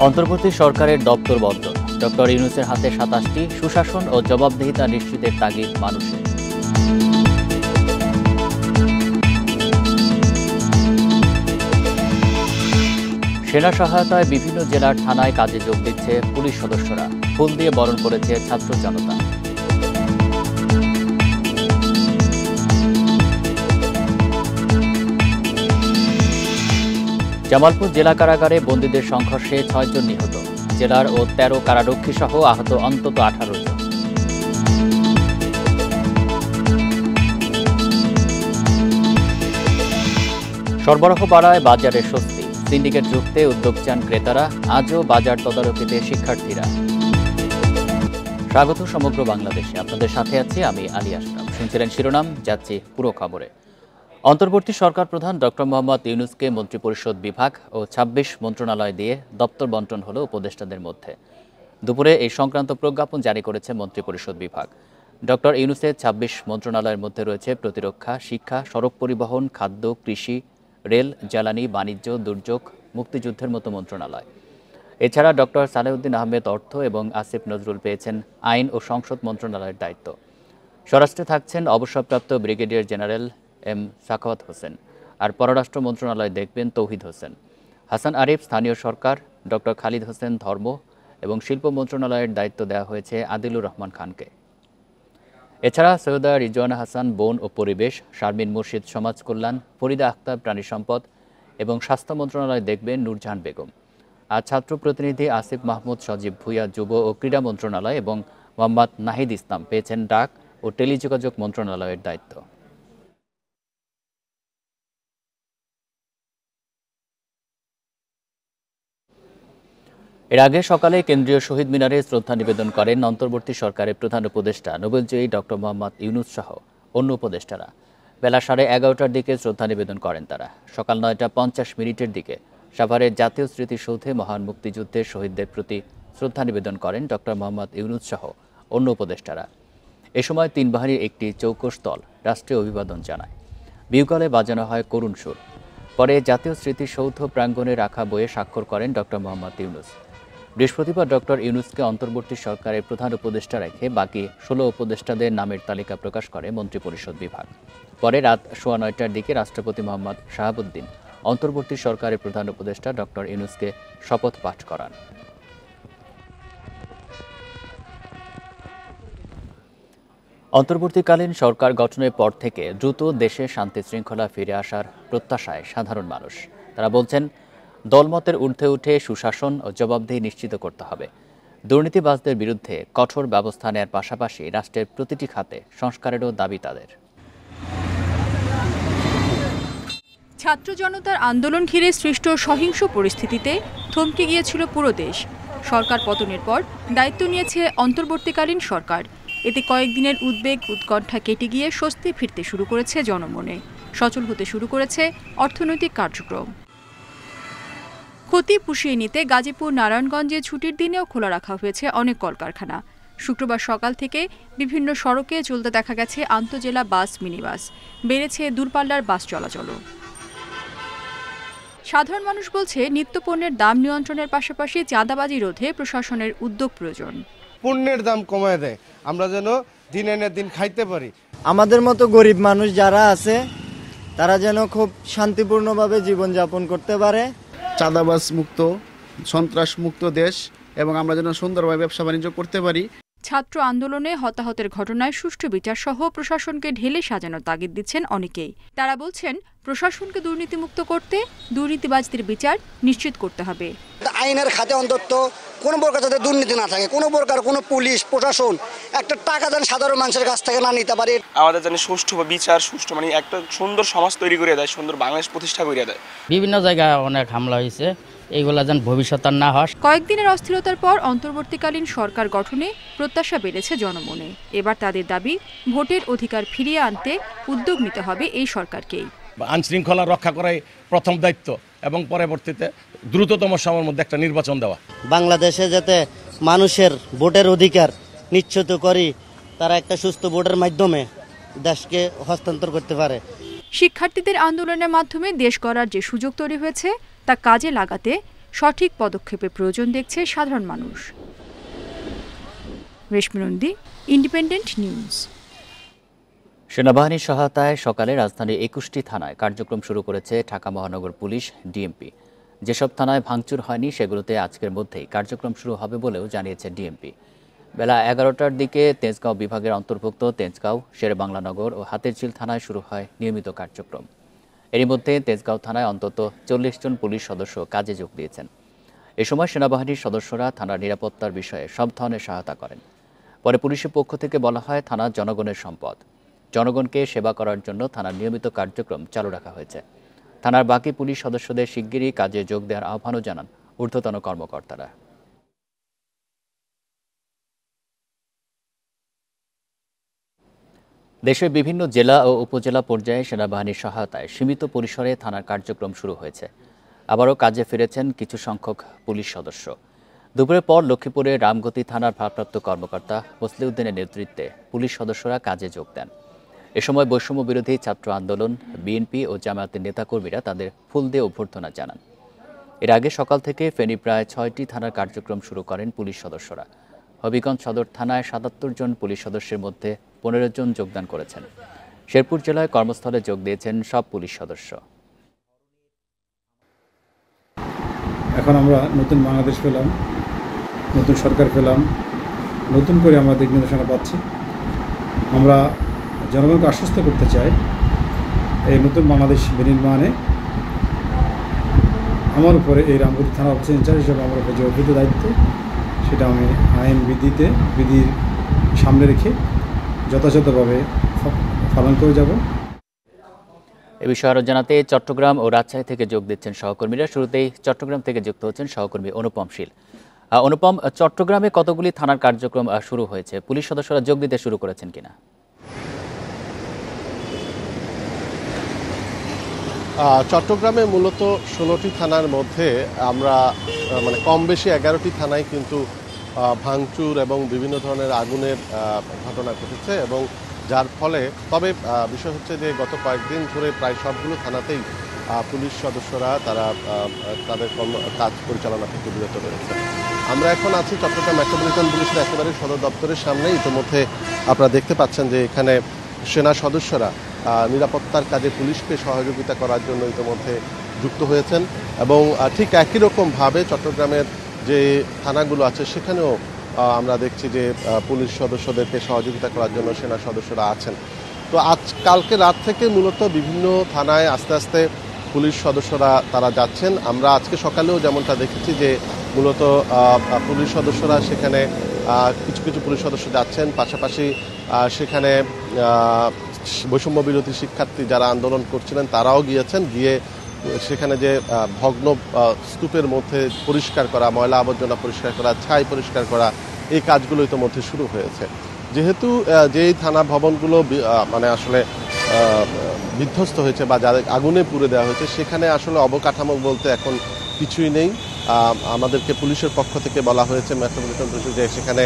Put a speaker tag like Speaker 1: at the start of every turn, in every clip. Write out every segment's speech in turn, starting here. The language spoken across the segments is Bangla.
Speaker 1: অন্তর্বর্তী সরকারের দপ্তর বন্টন। ডক্টর ইউনূসের হাতে ২৭টি, সুশাসন ও জবাবদিহিতা নিশ্চিতের তাগিদ মানুষের। সেনা সহায়তায় বিভিন্ন জেলার থানায় কাজে যোগ দিচ্ছে পুলিশ সদস্যরা। ফুল দিয়ে বরণ করেছে ছাত্র জনতা। জামালপুর জেলা কারাগারে বন্দীদের সংঘর্ষে ৬ জন নিহত। জেলার ও ১৩ কারারক্ষী সহ আহত অন্তত ১৮ জন। সরবরাহ বাড়ায় বাজারে স্বস্তি। সিন্ডিকেট রুখতে উদ্যোগ চান ক্রেতারা। আজও বাজার তদারকিতে শিক্ষার্থীরা। স্বাগত সমগ্র বাংলাদেশে, আপনাদের সাথে আছি আমি আলী আশরাফ। শুনছিলেন শিরোনাম, যাচ্ছি পুরো খবরে। অন্তর্বর্তী সরকার প্রধান ডক্টর মোহাম্মদ ইউনূসকে মন্ত্রিপরিষদ বিভাগ ও ২৬ মন্ত্রণালয় দিয়ে দপ্তর বন্টন হলো উপদেষ্টাদের মধ্যে। দুপুরে এই সংক্রান্ত প্রজ্ঞাপন জারি করেছে মন্ত্রিপরিষদ বিভাগ। ডক্টর ইউনূসের ২৬ মন্ত্রণালয়ের মধ্যে রয়েছে প্রতিরক্ষা, শিক্ষা, সড়ক পরিবহন, খাদ্য, কৃষি, রেল, জ্বালানি, বাণিজ্য, দুর্যোগ, মুক্তিযুদ্ধের মতো মন্ত্রণালয়। এছাড়া ডক্টর সালেউদ্দিন আহমেদ অর্থ এবং আসিফ নজরুল পেয়েছেন আইন ও সংসদ মন্ত্রণালয়ের দায়িত্ব। স্বরাষ্ট্রে থাকছেন অবসরপ্রাপ্ত brigadier general M Sakhawat Hossain, আর পররাষ্ট্র মন্ত্রণালয় দেখবেন তৌহিদ হোসেন। হাসান আরিফ স্থানীয় সরকার, ডক্টর খালিদ হোসেন ধর্ম এবং শিল্প মন্ত্রণালয়ের দায়িত্ব দেওয়া হয়েছে আদিলুর রহমান খানকে। এছাড়া সৈয়দা রিজওয়ানা হাসান বন ও পরিবেশ, শারমিন মুর্শিদ সমাজ কল্যাণ, ফরিদা আক্তার প্রাণী সম্পদ এবং স্বাস্থ্য মন্ত্রণালয় দেখবেন নূরজাহান বেগম। আর ছাত্র প্রতিনিধি আসিফ মাহমুদ সজীব ভুইয়া যুব ও ক্রীড়া মন্ত্রণালয় এবং মোহাম্মদ নাহিদ ইসলাম পেয়েছেন ডাক ও টেলিযোগাযোগ মন্ত্রণালয়ের দায়িত্ব। এর আগে সকালে কেন্দ্রীয় শহীদ মিনারে শ্রদ্ধা নিবেদন করেন অন্তর্বর্তী সরকারের প্রধান উপদেষ্টা নোবেলজয়ী ডক্টর মোহাম্মদ ইউনূস সহ অন্য উপদেষ্টারা। বেলা 11:30টার দিকে শ্রদ্ধা নিবেদন করেন তারা। সকাল 9:50 দিকে সাভারের জাতীয় স্মৃতিসৌধে মহান মুক্তিযুদ্ধের শহীদদের প্রতি শ্রদ্ধা নিবেদন করেন ডক্টর মোহাম্মদ ইউনূস সহ অন্য উপদেষ্টারা। এ সময় ৩ বাহিনীর একটি চৌকস দল রাষ্ট্রীয় অভিবাদন জানায়। বিহুকালে বাজানো হয় করুণ সুর। পরে জাতীয় স্মৃতিসৌধ প্রাঙ্গণে রাখা বইয়ে স্বাক্ষর করেন ডক্টর মোহাম্মদ ইউনূস। বৃহস্পতিবার ডক্টর ইউনূসকে অন্তর্বর্তী সরকারের প্রধান উপদেষ্টা রেখে বাকি ১৬ উপদেষ্টাদের নামের তালিকা প্রকাশ করে মন্ত্রিপরিষদ বিভাগ। পরে রাত 9:15টার দিকে রাষ্ট্রপতি মোহাম্মদ শাহাবুদ্দিন অন্তর্বর্তী সরকারের প্রধান উপদেষ্টা ডক্টর ইউনূসকে শপথ পাঠ করান। অন্তর্বর্তীকালীন সরকার গঠনের পর থেকে দ্রুত দেশে শান্তি শৃঙ্খলা ফিরে আসার প্রত্যাশায় সাধারণ মানুষ। তারা বলছেন, দলমতের ঊর্ধ্বে উঠে সুশাসন ও জবাবদিহি নিশ্চিত করতে হবে। দুর্নীতিবাজদের বিরুদ্ধে কঠোর ব্যবস্থা নেওয়ার পাশাপাশি রাষ্ট্রের প্রতিটি খাতে সংস্কারেরও দাবি তাদের।
Speaker 2: ছাত্র জনতার আন্দোলন ঘিরে সৃষ্ট সহিংস পরিস্থিতিতে থমকে গিয়েছিল পুরো দেশ। সরকার পতনের পর দায়িত্ব নিয়েছে অন্তর্বর্তীকালীন সরকার। এতে কয়েকদিনের উদ্বেগ উৎকণ্ঠা কেটে গিয়ে স্বস্তি ফিরতে শুরু করেছে জনমনে। সচল হতে শুরু করেছে অর্থনৈতিক কার্যক্রম। ক্ষতি পুষিয়ে নিতে গাজীপুর নারায়ণগঞ্জে ছুটির দিনেও খোলা রাখা হয়েছে অনেক কলকারখানা। শুক্রবার সকাল থেকে বিভিন্ন সড়কে চলতে দেখা গেছে আন্তজেলা বাস, মিনিবাস। বেড়েছে দূরপাল্লার বাস চলাচলও। সাধারণ মানুষ বলছে, নিত্যপণ্যের দাম নিয়ন্ত্রণের পাশাপাশি চাঁদাবাজি রোধে প্রশাসনের উদ্যোগ প্রয়োজন।
Speaker 3: পণ্যের দাম কমায় দেয়, আমরা যেন দিন এনে দিন খাইতে পারি।
Speaker 4: আমাদের মতো গরিব মানুষ যারা আছে তারা যেন খুব শান্তিপূর্ণভাবে জীবনযাপন করতে পারে।
Speaker 5: চাঁদাবাজ মুক্ত, সন্ত্রাস মুক্ত দেশ এবং আমরা যেন সুন্দরভাবে ব্যবসা বাণিজ্য করতে পারি।
Speaker 2: ছাত্র আন্দোলনে হতাহতের ঘটনায় সুষ্ঠু বিচার সহ প্রশাসনকে ঢেলে সাজানোর তাগিদ দিচ্ছেন অনেকেই। তারা বলছেন, প্রশাসনকে দুর্নীতিমুক্ত করতে দুর্নীতিবাজদের বিচার নিশ্চিত করতে হবে।
Speaker 6: আইনের খাতে অন্তত কোনো প্রকার যাতে দুর্নীতি না থাকে, কোনো প্রকার কোনো পুলিশ প্রশাসন একটা টাকা যেন সাধারণ মানুষের কাছ থেকে না নিতে পারে।
Speaker 7: আমাদের যেন সুষ্ঠু বিচার, সুষ্ঠু মানে একটা সুন্দর সমাজ তৈরি করে দেয়, সুন্দর বাংলাদেশ প্রতিষ্ঠা করে দেয়।
Speaker 8: বিভিন্ন জায়গায় অনেক হামলা হয়েছে, এইগুলা যেন ভবিষ্যৎ আর না হয়।
Speaker 2: কয়েকদিনের অস্থিরতার পর অন্তর্বর্তীকালীন সরকার গঠনে প্রত্যাশা বেড়েছে জনমনে। এবার তাদের দাবি, ভোটের অধিকার ফিরিয়ে আনতে উদ্যোগ নিতে হবে এই সরকারকেই।
Speaker 9: আইন শৃঙ্খলা রক্ষা করাই প্রথম দায়িত্ব এবং পরবর্তীতে দ্রুততম সময়ের মধ্যে একটা নির্বাচন দেওয়া।
Speaker 4: বাংলাদেশে যাতে মানুষের ভোটের অধিকার নিশ্চিত করি, তারা একটা সুস্থ ভোটের মাধ্যমে দেশকে হস্তান্তর করতে পারে।
Speaker 2: শিক্ষার্থীদের আন্দোলনের মাধ্যমে দেশ গড়ার যে সুযোগ তৈরি হয়েছে তা কাজে লাগাতে সঠিক পদক্ষেপের প্রয়োজন দেখছে সাধারণ মানুষ। রেশমি নন্দী, ইন্ডিপেন্ডেন্ট নিউজ।
Speaker 1: সেনাবাহিনীর সহায়তায় সকালে রাজধানীর ২১টি থানায় কার্যক্রম শুরু করেছে ঢাকা মহানগর পুলিশ ডিএমপি। যেসব থানায় ভাঙচুর হয়নি সেগুলোতে আজকের মধ্যেই কার্যক্রম শুরু হবে বলেও জানিয়েছে ডিএমপি। বেলা ১১টার দিকে তেজগাঁও বিভাগের অন্তর্ভুক্ত তেজগাঁও, শেরেবাংলানগর ও হাতিরঝিল থানায় শুরু হয় নিয়মিত কার্যক্রম। এরই মধ্যে তেজগাঁও থানায় অন্তত ৪০ জন পুলিশ সদস্য কাজে যোগ দিয়েছেন। এ সময় সেনাবাহিনীর সদস্যরা থানার নিরাপত্তার বিষয়ে সব ধরনের সহায়তা করেন। পরে পুলিশের পক্ষ থেকে বলা হয়, থানা জনগণের সম্পদ, জনগণকে সেবা করার জন্য থানার নিয়মিত কার্যক্রম চালু রাখা হয়েছে। থানার বাকি পুলিশ সদস্যদের শিগগিরই কাজে যোগ দেওয়ার আহ্বানও জানান ঊর্ধ্বতন কর্মকর্তারা। দেশের বিভিন্ন জেলা ও উপজেলা পর্যায়ে সেনাবাহিনীর সহায়তায় সীমিত পরিসরে থানার কার্যক্রম শুরু হয়েছে। আবারও কাজে ফিরেছেন কিছু সংখ্যক পুলিশ সদস্য। দুপুরের পর লক্ষ্মীপুরের রামগতি থানার ভারপ্রাপ্ত কর্মকর্তা মসলিউদ্দিনের নেতৃত্বে পুলিশ সদস্যরা কাজে যোগ দেন। এ সময় বৈষম্য বিরোধী ছাত্র আন্দোলন, বিএনপি ও জামায়াতের নেতাকর্মীরা তাদের ফুল দিয়ে অভ্যর্থনা জানান। এর আগে সকাল থেকে ফেনী প্রায় ৬টি থানার কার্যক্রম শুরু করেন পুলিশ সদস্যরা। হবিগঞ্জ সদর থানায় ৭৭ জন পুলিশ সদস্যের মধ্যে ১৫ জন যোগদান করেছেন। শেরপুর জেলায় কর্মস্থলে যোগ দিয়েছেন সব পুলিশ সদস্য।
Speaker 10: এখন আমরা নতুন বাংলাদেশ পেলাম, নতুন সরকার পেলাম, নতুন করে আমরা দিক নির্দেশনা পাচ্ছি। আমরা জনগণকে আশ্বস্ত করতে চাই, এই নতুন বাংলাদেশ বিনির্মাণে আমার উপরে এই রামগতি থানা অফিসার ইনচার্জ হিসেবে আমার উপরে যে অর্পিত দায়িত্ব, সেটা আমি আইন বিধির সামনে রেখে যথাযথভাবে পালন করে যাব।
Speaker 1: এ বিষয়ে আরও জানাতে চট্টগ্রাম ও রাজশাহী থেকে যোগ দিচ্ছেন সহকর্মীরা। শুরুতেই চট্টগ্রাম থেকে যুক্ত হচ্ছেন সহকর্মী অনুপম শীল। অনুপম, চট্টগ্রামে কতগুলি থানার কার্যক্রম শুরু হয়েছে? পুলিশ সদস্যরা যোগ দিতে শুরু করেছেন কিনা?
Speaker 11: চট্টগ্রামে মূলত ১৬টি থানার মধ্যে আমরা কম বেশি ১১টি থানায় কিন্তু ভাঙচুর এবং বিভিন্ন ধরনের আগুনের ঘটনা ঘটেছে, এবং যার ফলে বিষয় হচ্ছে যে গত কয়েকদিন ধরে প্রায় সবগুলো থানাতেই পুলিশ সদস্যরা তারা তাদের কাজ পরিচালনা থেকে বিরত রয়েছে। আমরা এখন আছি চট্টগ্রাম মেট্রোপলিটন পুলিশের একেবারে সদর দপ্তরের সামনে। ইতিমধ্যে আপনারা দেখতে পাচ্ছেন যে এখানে সেনা সদস্যরা নিরাপত্তার কাজে পুলিশকে সহযোগিতা করার জন্য ইতিমধ্যে যুক্ত হয়েছেন, এবং ঠিক একই রকমভাবে চট্টগ্রামের যে থানাগুলো আছে সেখানেও আমরা দেখছি যে পুলিশ সদস্যদেরকে সহযোগিতা করার জন্য সেনা সদস্যরা আছেন। তো কালকে রাত থেকে মূলত বিভিন্ন থানায় আস্তে আস্তে পুলিশ সদস্যরা তারা যাচ্ছেন। আমরা আজকে সকালেও যেমনটা দেখেছি যে মূলত পুলিশ সদস্যরা সেখানে কিছু কিছু পুলিশ সদস্য যাচ্ছেন, পাশাপাশি সেখানে বৈষম্য বিরোধী শিক্ষার্থী যারা আন্দোলন করছিলেন তারাও গিয়েছেন, গিয়ে সেখানে যে ভগ্ন স্তূপের মধ্যে পরিষ্কার করা, ময়লা আবর্জনা পরিষ্কার করা, ছাই পরিষ্কার করা, এই কাজগুলো ইতিমধ্যে শুরু হয়েছে। যেহেতু যেই থানা ভবনগুলো আসলে বিধ্বস্ত হয়েছে বা যাদের আগুনে পুড়ে দেওয়া হয়েছে, সেখানে আসলে অবকাঠামো বলতে এখন কিছুই নেই। আমাদেরকে পুলিশের পক্ষ থেকে বলা হয়েছে মেট্রোপলিটন পুলিশ যে সেখানে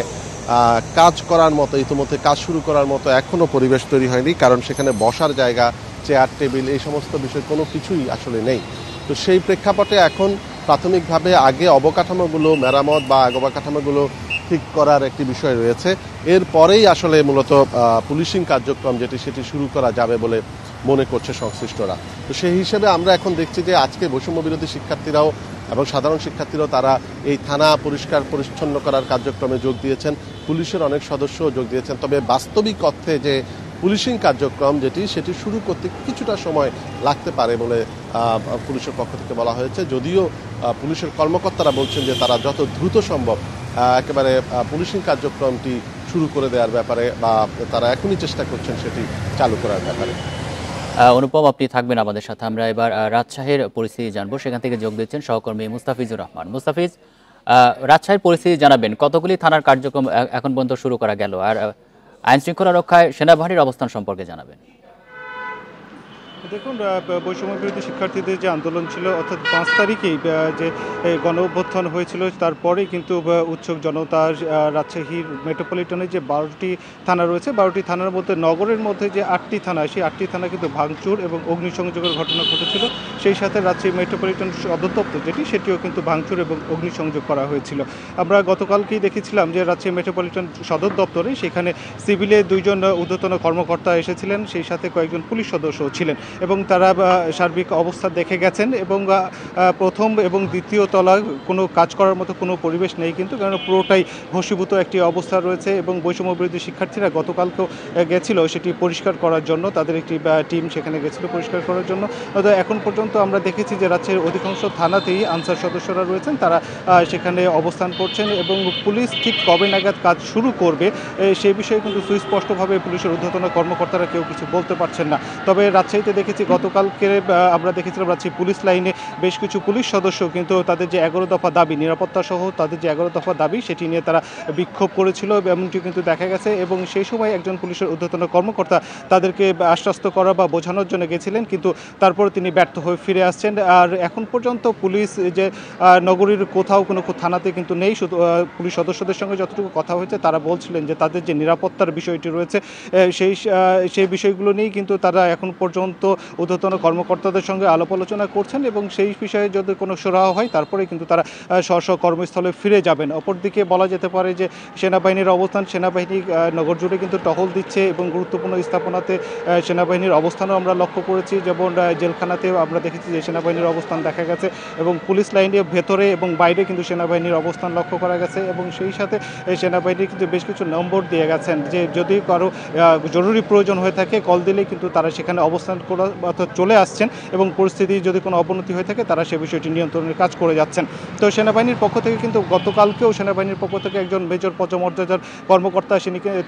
Speaker 11: কাজ করার মতো, ইতিমধ্যে কাজ শুরু করার মতো এখনও পরিবেশ তৈরি হয়নি, কারণ সেখানে বসার জায়গা, চেয়ার টেবিল, এই সমস্ত বিষয় কোনো কিছুই আসলে নেই। তো সেই প্রেক্ষাপটে এখন প্রাথমিকভাবে আগে অবকাঠামোগুলো মেরামত বা অবকাঠামোগুলো ঠিক করার একটি বিষয় রয়েছে। এরপরেই আসলে মূলত পুলিশিং কার্যক্রম সেটি শুরু করা যাবে বলে মনে করছে সংশ্লিষ্টরা। তো সেই হিসেবে আমরা এখন দেখছি যে আজকে বৈষম্য বিরোধী শিক্ষার্থীরাও এবং সাধারণ শিক্ষার্থীরাও তারা এই থানা পরিষ্কার পরিচ্ছন্ন করার কার্যক্রমে যোগ দিয়েছেন, পুলিশের অনেক সদস্যও যোগ দিয়েছেন। তবে বাস্তবিক অর্থে যে পুলিশিং কার্যক্রম সেটি শুরু করতে কিছুটা সময় লাগতে পারে বলে পুলিশের পক্ষ থেকে বলা হয়েছে, যদিও পুলিশের কর্মকর্তারা বলছেন যে তারা যত দ্রুত সম্ভব একেবারে পুলিশিং কার্যক্রমটি শুরু করে দেওয়ার ব্যাপারে বা তারা এখনই চেষ্টা করছেন সেটি চালু করার ব্যাপারে।
Speaker 1: অনুপম, আপনি থাকবেন আমাদের সাথে। আমরা এবার রাজশাহীর পরিস্থিতি জানবো, সেখান থেকে যোগ দিচ্ছেন সহকর্মী মুস্তাফিজুর রহমান। মুস্তাফিজ, রাজশাহীর পরিস্থিতি জানাবেন, কতগুলি থানার কার্যক্রম এখন পর্যন্ত শুরু করা গেল, আর আইন শৃঙ্খলা রক্ষায় সেনাবাহিনীর অবস্থান সম্পর্কে জানাবেন।
Speaker 12: দেখুন, বৈষম্য বিরোধী শিক্ষার্থীদের যে আন্দোলন ছিল অর্থাৎ 5 তারিখেই যে গণ অভ্যুত্থান হয়েছিল, তারপরেই কিন্তু উৎসুক জনতা রাজশাহীর মেট্রোপলিটনের যে 12টি থানা রয়েছে, 12টি থানার মধ্যে নগরের মধ্যে যে 8টি থানা, সেই 8টি থানা কিন্তু ভাঙচুর এবং অগ্নিসংযোগের ঘটনা ঘটেছিল। সেই সাথে রাজশাহী মেট্রোপলিটন সদর দপ্তর সেটিও কিন্তু ভাঙচুর এবং অগ্নিসংযোগ করা হয়েছিল। আমরা গতকালকেই দেখেছিলাম যে রাজশাহী মেট্রোপলিটন সদর দপ্তরে সেখানে সিভিলে 2 জন ঊর্ধ্বতন কর্মকর্তা এসেছিলেন, সেই সাথে কয়েকজন পুলিশ সদস্যও ছিলেন এবং তারা সার্বিক অবস্থা দেখে গেছেন এবং প্রথম এবং দ্বিতীয় তলায় কোনো কাজ করার মতো কোনো পরিবেশ নেই কিন্তু, কারণ পুরোটাই ভস্মীভূত একটি অবস্থা রয়েছে এবং বৈষম্য বিরোধী শিক্ষার্থীরা গতকালকেও গেছিল সেটি পরিষ্কার করার জন্য, তাদের একটি টিম সেখানে গেছিল পরিষ্কার করার জন্য। এখন পর্যন্ত আমরা দেখেছি যে রাজ্যের অধিকাংশ থানাতেই আনসার সদস্যরা রয়েছেন, তারা সেখানে অবস্থান করছেন এবং পুলিশ ঠিক কবে নাগাদ কাজ শুরু করবে সেই বিষয়ে কিন্তু সুস্পষ্টভাবে পুলিশের ঊর্ধ্বতন কর্মকর্তারা কেউ কিছু বলতে পারছেন না। তবে রাজশাহীতে দেখেছি গতকালকে আমরা দেখেছিলাম রাজশাহী পুলিশ লাইনে বেশ কিছু পুলিশ সদস্য কিন্তু তাদের যে 11 দফা দাবি, নিরাপত্তা সহ তাদের যে 11 দফা দাবি সেটি নিয়ে তারা বিক্ষোভ করেছিল এমনটি কিন্তু দেখা গেছে এবং সেই সময় একজন পুলিশের ঊর্ধ্বতন কর্মকর্তা তাদেরকে আশ্বস্ত করা বা বোঝানোর জন্য গেছিলেন, কিন্তু তারপর তিনি ব্যর্থ হয়ে ফিরে আসছেন। আর এখন পর্যন্ত পুলিশ যে নগরীর কোথাও কোনো থানাতে কিন্তু নেই, শুধু পুলিশ সদস্যদের সঙ্গে যতটুকু কথা হয়েছে তারা বলছিলেন যে তাদের যে নিরাপত্তার বিষয়টি রয়েছে সেই বিষয়গুলো নিয়েই কিন্তু তারা এখন পর্যন্ত ঊর্ধ্বতন কর্মকর্তাদের সঙ্গে আলাপ আলোচনা করছেন এবং সেই বিষয়ে যদি কোনো সুরাহা হয় তারপরে কিন্তু তারা স্ব কর্মস্থলে ফিরে যাবেন। অপরদিকে বলা যেতে পারে যে সেনাবাহিনীর অবস্থান, সেনাবাহিনী নগর জুড়ে কিন্তু টহল দিচ্ছে এবং গুরুত্বপূর্ণ স্থাপনাতে সেনাবাহিনীর অবস্থানও আমরা লক্ষ্য করেছি, যেমন জেলখানাতেও আমরা দেখেছি যে সেনাবাহিনীর অবস্থান দেখা গেছে এবং পুলিশ লাইনের ভেতরে এবং বাইরে কিন্তু সেনাবাহিনীর অবস্থান লক্ষ্য করা গেছে এবং সেই সাথে সেনাবাহিনী কিন্তু বেশ কিছু নম্বর দিয়ে গেছেন যে যদি কারো জরুরি প্রয়োজন হয়ে থাকে কল দিলে কিন্তু তারা সেখানে অবস্থান করা অর্থাৎ চলে আসছেন এবং পরিস্থিতি যদি কোনো অবনতি হয়ে থাকে তারা সে বিষয়টি নিয়ন্ত্রণের কাজ করে যাচ্ছেন। তো সেনাবাহিনীর পক্ষ থেকে কিন্তু গতকালকেও সেনাবাহিনীর পক্ষ থেকে একজন মেজর পদমর্যাদার কর্মকর্তা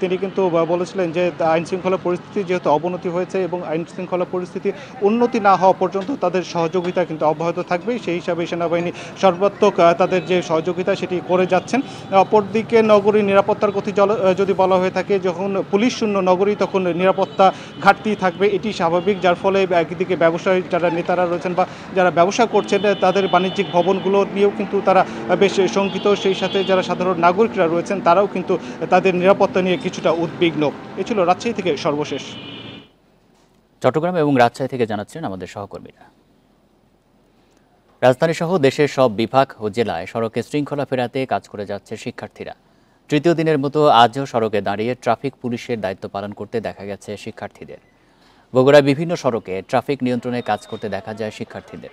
Speaker 12: তিনি কিন্তু বলেছিলেন যে আইনশৃঙ্খলা পরিস্থিতি যেহেতু অবনতি হয়েছে এবং আইনশৃঙ্খলা পরিস্থিতি উন্নতি না হওয়া পর্যন্ত তাদের সহযোগিতা কিন্তু অব্যাহত থাকবে, সেই হিসাবে সেনাবাহিনী সর্বাত্মক তাদের যে সহযোগিতা সেটি করে যাচ্ছেন। অপরদিকে নগরীর নিরাপত্তার কথা যদি বলা হয়ে থাকে, যখন পুলিশ শূন্য নগরী তখন নিরাপত্তা ঘাটতি থাকবে, এটি স্বাভাবিক, যার ফলে একদিকে ব্যবসায়ী যারা নেতারা রয়েছেন বা যারা ব্যবসা করছেন তাদের বাণিজ্যিক ভবনগুলো নিয়েও কিন্তু তারা বেশ শঙ্কিত, সেই সাথে যারা সাধারণ নাগরিকরা রয়েছেন তারাও কিন্তু তাদের নিরাপত্তা নিয়ে কিছুটা উদ্বিগ্ন। এ ছিল রাজশাহী থেকে সর্বশেষ।
Speaker 1: চট্টগ্রাম এবং রাজশাহী থেকে জানাচ্ছেন আমাদের সহকর্মীরা। রাজধানী সহ দেশের সব বিভাগ ও জেলায় সড়কে শৃঙ্খলা ফেরাতে কাজ করে যাচ্ছে শিক্ষার্থীরা। তৃতীয় দিনের মতো আজও সড়কে দাঁড়িয়ে ট্রাফিক পুলিশের দায়িত্ব পালন করতে দেখা গেছে শিক্ষার্থীদের। বগুড়ায় বিভিন্ন সড়কে ট্রাফিক নিয়ন্ত্রণে কাজ করতে দেখা যায় শিক্ষার্থীদের।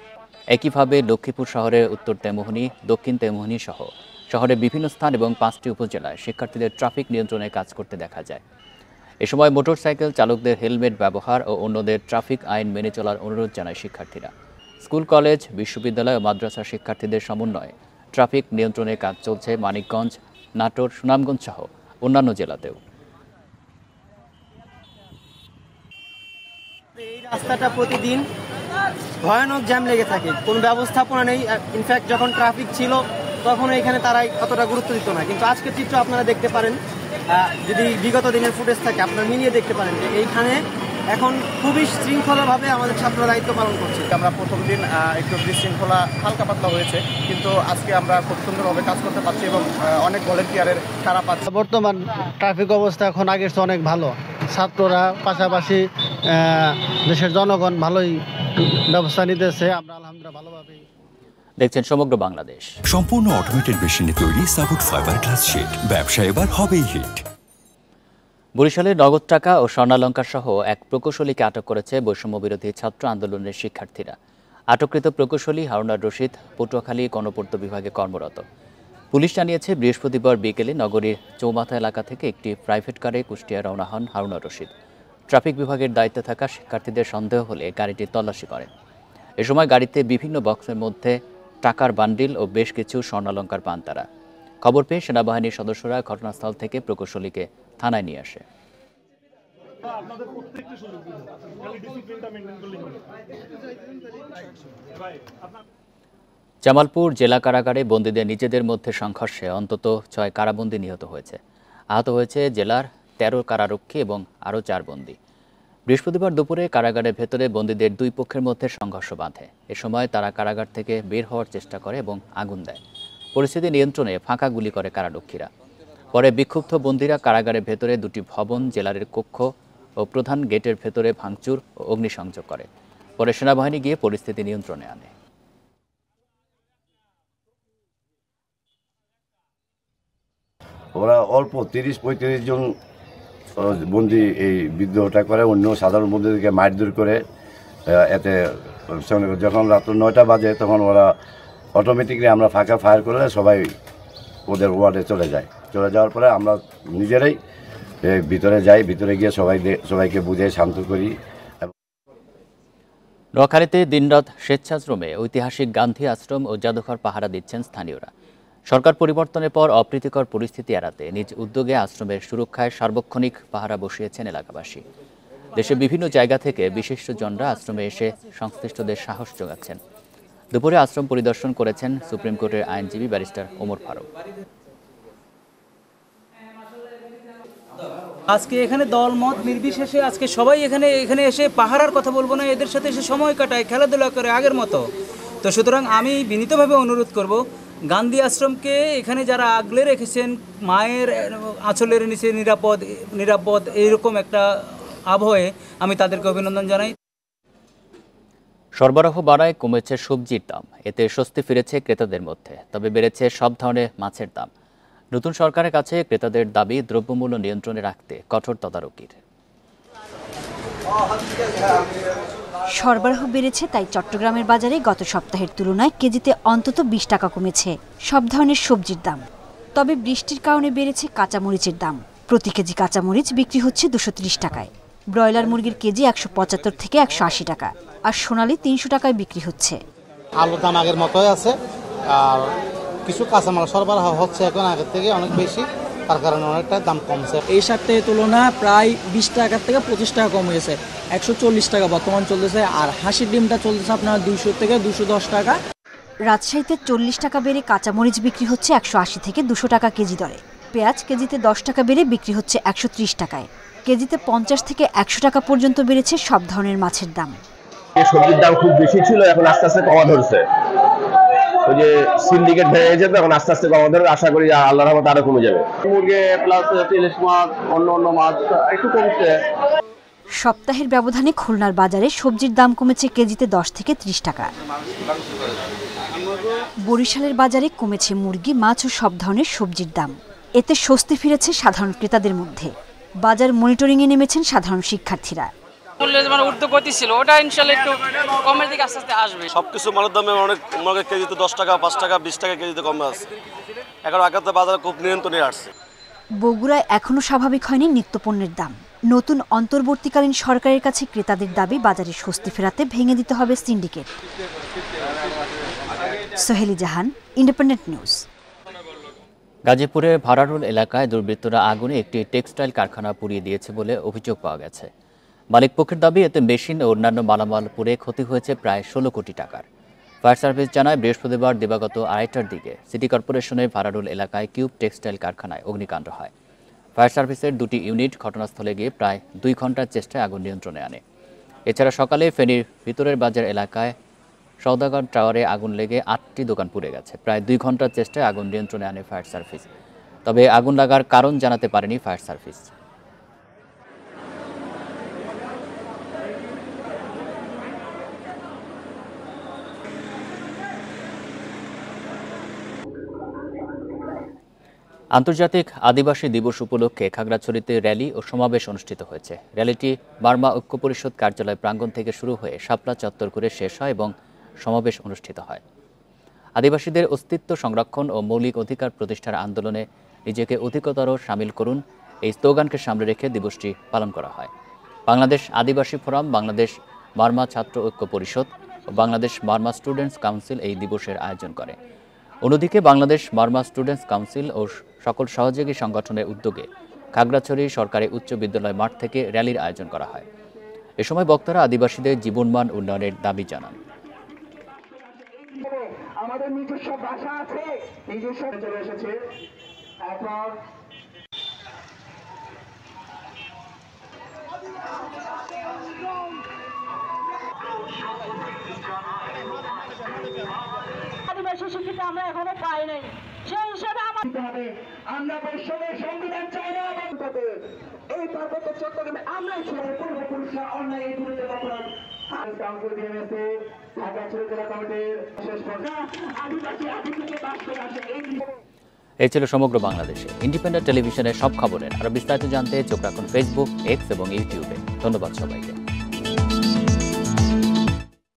Speaker 1: একইভাবে লক্ষ্মীপুর শহরের উত্তর তেমুহনী, দক্ষিণ তেমুহনী সহ শহরের বিভিন্ন স্থান এবং 5টি উপজেলায় শিক্ষার্থীদের ট্রাফিক নিয়ন্ত্রণে কাজ করতে দেখা যায়। এ সময় মোটরসাইকেল চালকদের হেলমেট ব্যবহার ও অন্যদের ট্রাফিক আইন মেনে চলার অনুরোধ জানায় শিক্ষার্থীরা। স্কুল, কলেজ, বিশ্ববিদ্যালয় ও মাদ্রাসার শিক্ষার্থীদের সমন্বয়ে ট্রাফিক নিয়ন্ত্রণের কাজ চলছে মানিকগঞ্জ, নাটোর, সুনামগঞ্জ সহ অন্যান্য জেলাতেও।
Speaker 13: এই রাস্তাটা প্রতিদিন ভয়ানক জ্যাম লেগে থাকে, কোনো ব্যবস্থাপনা নেই। ইনফ্যাক্ট যখন ট্রাফিক ছিল তখন এখানে তারা অতটা গুরুত্ব দিত না, কিন্তু আজকের চিত্র আপনারা দেখতে পারেন, যদি বিগত দিনের ফুটেজ থাকে আপনারা মিলিয়ে দেখতে পারেন যে এইখানে এখন খুবই শৃঙ্খলাভাবে আমাদের ছাত্ররা দায়িত্ব পালন করছে।
Speaker 14: আমরা প্রথম দিন একটু বিশৃঙ্খলা হালকা পাতলা হয়েছে, কিন্তু আজকে আমরা খুব সুন্দরভাবে কাজ করতে পারছি এবং অনেক ভলেন্টিয়ারের সাড়া পাচ্ছি।
Speaker 4: বর্তমান ট্রাফিক অবস্থা এখন আগের চেয়ে অনেক ভালো, ছাত্ররা পাশাপাশি দেশের জনগণ ভালোই ব্যবস্থা নিতেছে, আমরা আলহামদুলিল্লাহ ভালোভাবেই।
Speaker 1: দেখছেন সমগ্র বাংলাদেশ।
Speaker 15: সম্পূর্ণ অটোমেটেড মেশিনে তৈরি সাপোর্ট ফাইবার গ্লাস শীট, ব্যবসা এবার হবেই হিট।
Speaker 1: বরিশালে নগদ টাকা ও স্বর্ণালঙ্কার সহ এক প্রকৌশলীকে আটক করেছে বৈষম্য বিরোধী ছাত্র আন্দোলনের শিক্ষার্থীরা। আটককৃত প্রকৌশলী হারুনার রশিদ পটুয়াখালী গণপূর্ত বিভাগে কর্মরত। পুলিশ জানিয়েছে বৃহস্পতিবার বিকেলে নগরীর চৌমাথা এলাকা থেকে একটি প্রাইভেট কারে কুষ্টিয়া রওনা হন হারুনার রশিদ। ট্রাফিক বিভাগের দায়িত্বে থাকা শিক্ষার্থীদের সন্দেহ হলে গাড়িটি তল্লাশি করেন। এ সময় গাড়িতে বিভিন্ন বক্সের মধ্যে টাকার বান্ডিল ও বেশ কিছু স্বর্ণালঙ্কার পান তারা। খবর পেয়ে সেনাবাহিনীর সদস্যরা ঘটনাস্থল থেকে প্রকৌশলীকে থানায় নিয়ে আসে। জামালপুর জেলা কারাগারে বন্দীদের নিজেদের মধ্যে সংঘর্ষে অন্তত 6 কারাবন্দী নিহত হয়েছে। আহত হয়েছে জেলার 13 কারারক্ষী এবং আরও 4 বন্দী। বৃহস্পতিবার দুপুরে কারাগারের ভেতরে বন্দীদের দুই পক্ষের মধ্যে সংঘর্ষ বাঁধে। এ সময় তারা কারাগার থেকে বের হওয়ার চেষ্টা করে এবং আগুন দেয়। পরিস্থিতি নিয়ন্ত্রণে ফাঁকা গুলি করে কারারক্ষীরা। পরে বিক্ষুব্ধ বন্দীরা কারাগারের ভেতরে দুটি ভবন, জেলারের কক্ষ ও প্রধান গেটের ভেতরে ভাঙচুর ও অগ্নিসংযোগ করে। পরে সেনাবাহিনী গিয়ে পরিস্থিতি নিয়ন্ত্রণে আনে।
Speaker 16: ওরা অল্প ৩০-৩৫ জন বন্দি এই বিদ্রোহটা করে, অন্য সাধারণ বন্দীদেরকে মারধর করে। এতে যখন রাত্র ৯টা বাজে তখন ওরা অটোমেটিকলি আমরা ফাঁকা ফায়ার করলে সবাই ওদের ওয়ার্ডে চলে যায়। চলে যাওয়ার পরে আমরা নিজেরাই ভিতরে যাই, ভিতরে গিয়ে সবাইকে বুঝে শান্ত করি।
Speaker 1: নোয়াখালীতে দিনরাত স্বেচ্ছাশ্রমে ঐতিহাসিক গান্ধী আশ্রম ও জাদুঘর পাহারা দিচ্ছেন স্থানীয়রা। সরকার পরিবর্তনের পর অপ্রীতিকর পরিস্থিতি এড়াতে নিজ উদ্যোগে আশ্রমের সুরক্ষায় সার্বক্ষণিক পাহারা বসিয়েছেন এলাকাবাসী। দেশের বিভিন্ন জায়গা থেকে বিশিষ্টজনরা আশ্রমে এসে সংশ্লিষ্টদের সাহস যোগাচ্ছেন। দুপুরে আশ্রম পরিদর্শন করেছেন সুপ্রিম কোর্টের আইনজীবী ব্যারিস্টার ওমর ফারুক।
Speaker 17: আজকে এখানে দল মত নির্বিশেষে আজকে সবাই এখানে এসে পাহারার কথা বলবো না, এদের সাথে এসে সময় কাটায়, খেলাধুলা করে আগের মতো। তো সুতরাং আমি বিনীতভাবে অনুরোধ করব, গান্ধী আশ্রমকে এখানে যারা আগলে রেখেছেন, মায়ের আঁচলের নিচে নিরাপদ এইরকম একটা আবহে আমি তাদেরকে অভিনন্দন জানাই।
Speaker 1: সরবরাহ বাড়ায় কমেছে সবজির দাম, এতে স্বস্তি ফিরেছে ক্রেতাদের মধ্যে। তবে বেড়েছে সব ধরনের মাছের দাম। নতুন সরকারের কাছে ক্রেতাদের দাবি দ্রব্যমূল্য নিয়ন্ত্রণে রাখতে কঠোর তদারকির।
Speaker 18: সরবরাহ বেড়েছে, তাই চট্টগ্রামের বাজারে গত সপ্তাহের তুলনায় কেজিতে অন্তত 20 টাকা কমেছে সব ধরনের সবজির দাম। তবে বৃষ্টির কারণে বেড়েছে কাঁচামরিচের দাম। প্রতি কেজি কাঁচামরিচ বিক্রি হচ্ছে 230 টাকায়। ব্রয়লার মুরগির কেজি 175 থেকে 180 টাকা, আর সোনালী 300 টাকায় বিক্রি হচ্ছে।
Speaker 4: আলুর দাম আগের মতোই আছে, আর কিছু কাঁচামাল সরবরাহ হচ্ছে এখন আগের থেকে অনেক বেশি, তার কারণে অনেকটা দাম কমছে।
Speaker 17: এই সপ্তাহের তুলনায় প্রায় 20 টাকা থেকে 25 টাকা কম হয়েছে, 140 টাকা বর্তমান চলতেছে। আর হাঁসির ডিমটা চলতেছে আপনার 200 থেকে 210 টাকা।
Speaker 18: রাজশাহীতে 40 টাকা বেড়ে কাঁচামরিচ বিক্রি হচ্ছে 180 থেকে 200 টাকা কেজি দরে। পেঁয়াজ কেজিতে 10 টাকা বেড়ে বিক্রি হচ্ছে 130 টাকায়। কেজিতে 50 থেকে 100 টাকা পর্যন্ত বেড়েছে সব ধরনের মাছের দাম।
Speaker 19: সবজির দাম খুব বেশি ছিল, এখন আস্তে আস্তে কমা ধরছে। ওই যে সিন্ডিকেট ভেঙে গেছে, এখন আস্তে আস্তে কমা ধরে, আশা করি আল্লাহর রহমতে আরো কমে যাবে। মুরগি প্লাস ইলিশ মাছ, অন্য মাছ একটু কমছে।
Speaker 18: সপ্তাহের ব্যবধানে খুলনার বাজারে সবজির দাম কমেছে কেজিতে 10 থেকে 30 টাকা। বরিশালের বাজারে কমেছে মুরগি, মাছ ও সব ধরনের সবজির দাম। এতে স্বস্তি ফিরেছে সাধারণ ক্রেতাদের মধ্যে। বাজার মনিটরিংয়ে নেমেছেন সাধারণ শিক্ষার্থীরা।
Speaker 20: ঊর্ধ্বগতি ছিল, ওটা ইনশাআল্লাহ একটু কমের দিকে আস্তে আস্তে আসবে।
Speaker 21: সবকিছু মালের দামে অনেক কেজিতে 10 টাকা, 5 টাকা, 20 টাকা কেজিতে কমে আছে। এখন আগাতে বাজার খুব নিয়ন্ত্রণে আসছে।
Speaker 18: বগুড়ায় এখনো স্বাভাবিক হয়নি নিত্যপণ্যের দাম। নতুন অন্তর্বর্তীকালীন সরকারের কাছে ক্রেতাদের দাবি বাজারে স্বস্তি ফেরাতে ভেঙে দিতে হবে সিন্ডিকেট। সোহেলি জাহান, ইন্ডিপেন্ডেন্ট নিউজ।
Speaker 1: গাজীপুরের ভাড়ারোল এলাকায় দুর্বৃত্তরা আগুনে একটি টেক্সটাইল কারখানা পুড়িয়ে দিয়েছে বলে অভিযোগ পাওয়া গেছে। মালিকপক্ষের দাবি, এতে মেশিন ও অন্যান্য মালামাল পুড়ে ক্ষতি হয়েছে প্রায় 16 কোটি টাকার। ফায়ার সার্ভিস জানায়, বৃহস্পতিবার দিবাগত 2:30টার দিকে সিটি কর্পোরেশনের ভাড়ারোল এলাকায় কিউব টেক্সটাইল কারখানায় অগ্নিকাণ্ড হয়। ফায়ার সার্ভিসের 2টি ইউনিট ঘটনাস্থলে গিয়ে প্রায় 2 ঘন্টার চেষ্টায় আগুন নিয়ন্ত্রণে আনে। এছাড়া সকালে ফেনীর ভিতরের বাজার এলাকায় সওদাগর টাওয়ারে আগুন লেগে 8টি দোকান পুড়ে গেছে। প্রায় 2 ঘন্টার চেষ্টায় আগুন নিয়ন্ত্রণে আনে ফায়ার সার্ভিস। তবে আগুন লাগার কারণ জানাতে পারেনি ফায়ার সার্ভিস। আন্তর্জাতিক আদিবাসী দিবস উপলক্ষে খাগড়াছড়িতে র্যালি ও সমাবেশ অনুষ্ঠিত হয়েছে। র্যালিটি বার্মা ঐক্য পরিষদ কার্যালয় প্রাঙ্গণ থেকে শুরু হয়ে শাপলা চত্বর করে শেষ হয় এবং সমাবেশ অনুষ্ঠিত হয়। আদিবাসীদের অস্তিত্ব সংরক্ষণ ও মৌলিক অধিকার প্রতিষ্ঠার আন্দোলনে নিজেকে অধিকতর সামিল করুন, এই স্লোগানকে সামনে রেখে দিবসটি পালন করা হয়। বাংলাদেশ আদিবাসী ফোরাম, বাংলাদেশ বার্মা ছাত্র ঐক্য পরিষদ ও বাংলাদেশ বার্মা স্টুডেন্টস কাউন্সিল এই দিবসের আয়োজন করে। অন্যদিকে বাংলাদেশ বার্মা স্টুডেন্টস কাউন্সিল ও সকল সহযোগী সংগঠনের উদ্যোগে খাগড়াছড়ি সরকারি উচ্চ বিদ্যালয় মাঠ থেকে র্যালির আয়োজন করা হয়। এ সময় বক্তারা আদিবাসীদের জীবনমান উন্নয়নের দাবি জানান।
Speaker 22: আমাদের নিজস্ব ভাষা আছে, নিজস্ব চলে এসেছে। এখন আদিবাসী শিক্ষিত আমরা এখনো পাই নাই, সেই হিসাবে আমরা বৈষম্যের সংবিধান চাই না। এই পার্বত্য চট্টগ্রামে আমরাই ছিলাম পূর্বপুরুষরা অন্যায় এই দুর্নীতির অপরাধ কাউন্সিল বিএমএসি ঢাকা জেলা কমিটির শেষ পর্যায়ে আদিবাসী আদি থেকে বাস করে আসে।
Speaker 1: এই ছিল সমগ্র বাংলাদেশে ইন্ডিপেন্ডেন্ট টেলিভিশনের সব খবরের আরো বিস্তারিত জানতে চোখ রাখুন ফেসবুক, এক্স এবং ইউটিউবে। ধন্যবাদ সবাইকে।